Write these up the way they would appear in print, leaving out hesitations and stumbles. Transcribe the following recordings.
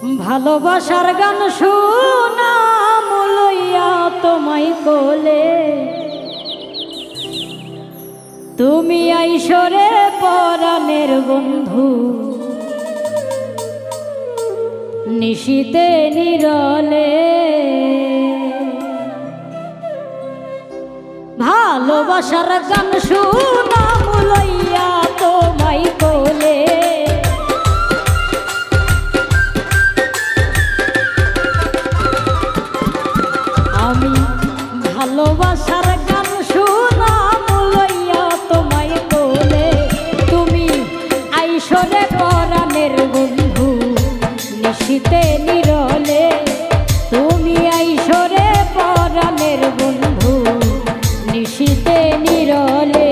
ভালোবাসার গান শুনাম লইয়া তোমায় কোলে, তুমি আইসরে পরাণের বন্ধু, নিশীতে নিরলে। ভালোবাসার গান শুনাম লইয়া তোমায় কোলে, আমি ভালোবাসার গান শুনাম লইয়া তোমায় কোলে, তুমি আইসরে পরাণের বন্ধু, নিশীতে নিরলে। তুমি আইসরে পরাণের বন্ধু, নিশীতে নিরলে।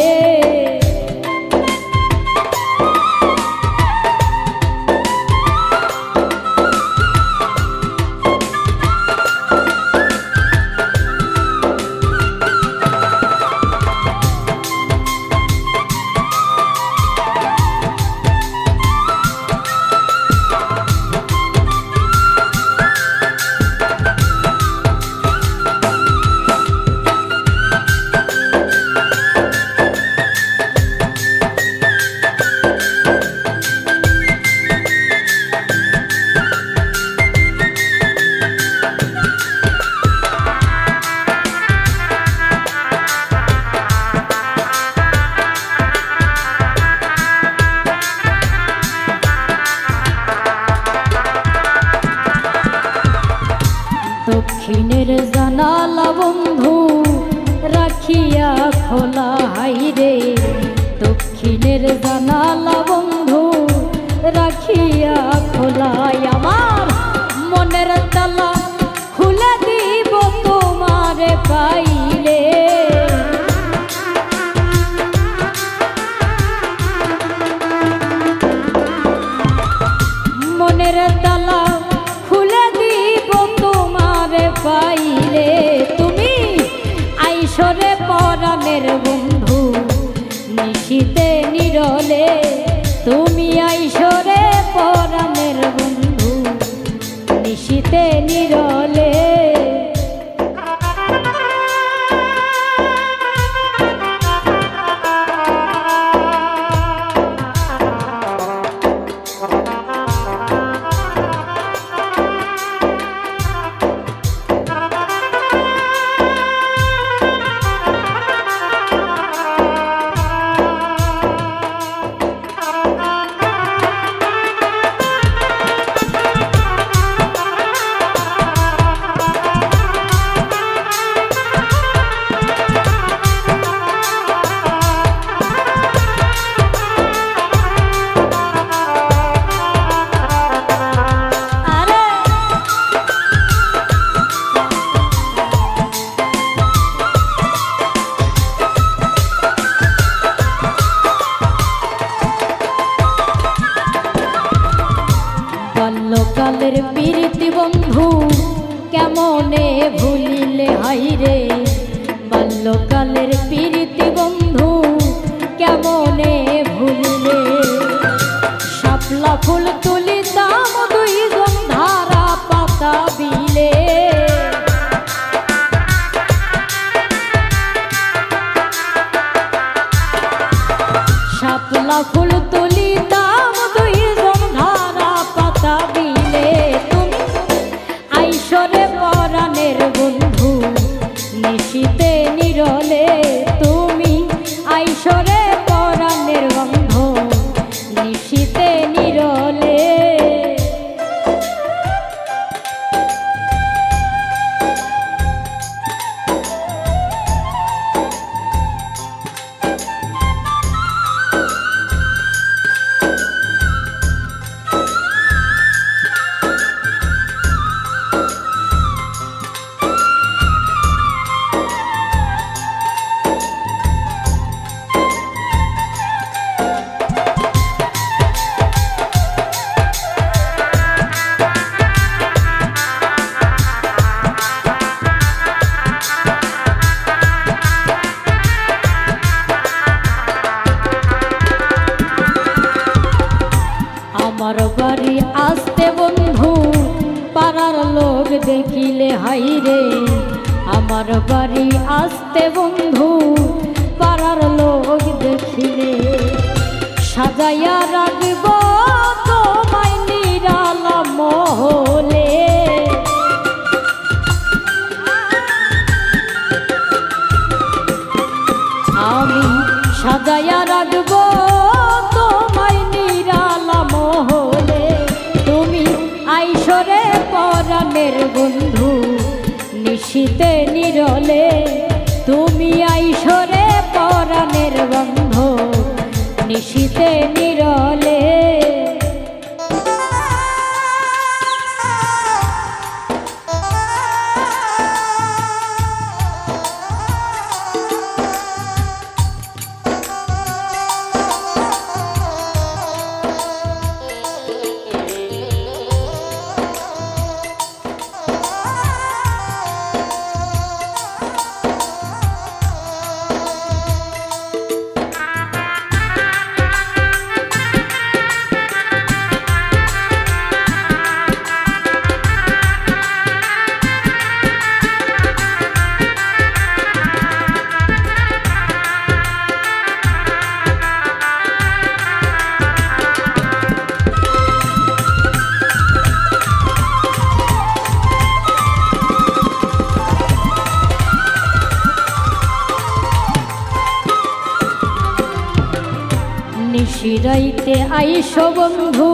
দক্ষিণের জানালা বন্ধু রাখিয়া খোলা, হাইরে দক্ষিণের জানালা বন্ধু রাখিয়া খোলা, আমার মনের তালা খুলে দিব তোমারে পাইলে। মনের তালা খুলে দিব তোমারে পাইলে, তুমি আইসরে পরাণের বন্ধু, নিশীতে নিরলে। তুমি আইসরে পরাণের বন্ধু, নিশীতে নিরলে। বাল্যকালের প্রীতি বন্ধু কেমনে ভুলিলে, হাইরে বাল্যকালের প্রীতি বন্ধু কেমনে ভুলিলে। শাপলা ফুল তুলিতাম দুইজন ধারা পাতা বিলে, শাপলা ফুল তুলিতাম দুইজন ধারা পাতা বিলে। তুমি আইসরে পরাণের বন্ধু, নিশীতে নিরলে। তুমি আইসরে পরাণের বন্ধু, নিশীতে নিরলে। দেখিলে হাইরে আমার বাড়ি আসতে বন্ধু পাড়ার লোক দেখিলে সাজাইয়া রাখব তোমায় নিরালা মহলে আমি সাজাইয়া রাখব তোমায় নিরালা মহলে তুমি আইসরে পরাণের বন্ধু নিশীতে নিরলে তুমি আইসরে পরাণের বন্ধু নিশীতে নিরলে নিশিরাইতে আইসো বন্ধু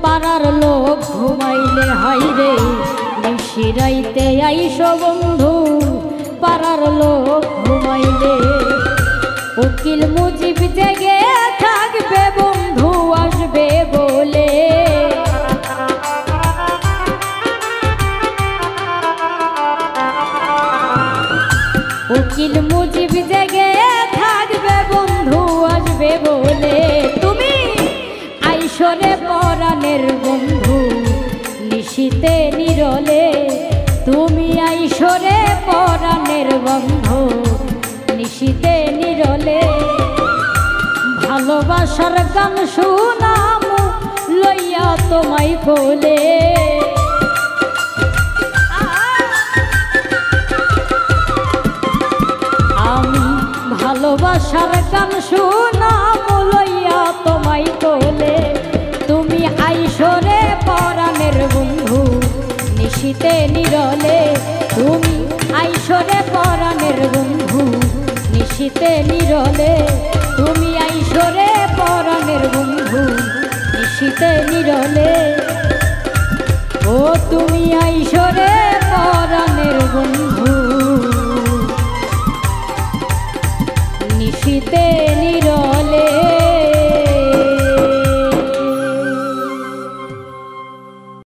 পাড়ার লোক ঘুমাইলে হাইরে নিশিরাইতে আইসো বন্ধু পাড়ার লোক ঘুমাইলে উকিল মুজিব জেগে থাকবে বন্ধু আসবে বলে উকিল মুজিব জেগে থাকবে বন্ধু আসবে বলে তুমি আইসরে পরাণের বন্ধু নিশীতে নিরলে তুমি আইসরে পরাণের বন্ধু নিশীতে নিরলে ভালোবাসার গান শুনাম লইয়া তোমায় কোলে ভালোবাসার গান শুনাম লইয়া তোমায় কোলে তুমি আইসরে পরাণের বন্ধু নিশীতে নিরলে তুমি আইসরে পরাণের বন্ধু নিশীতে নিরলে তুমি আইসরে পরাণের বন্ধু নিশীতে নিরলে ও তুমি আইসরে পরাণের বন্ধু নিশীতে নিরলে।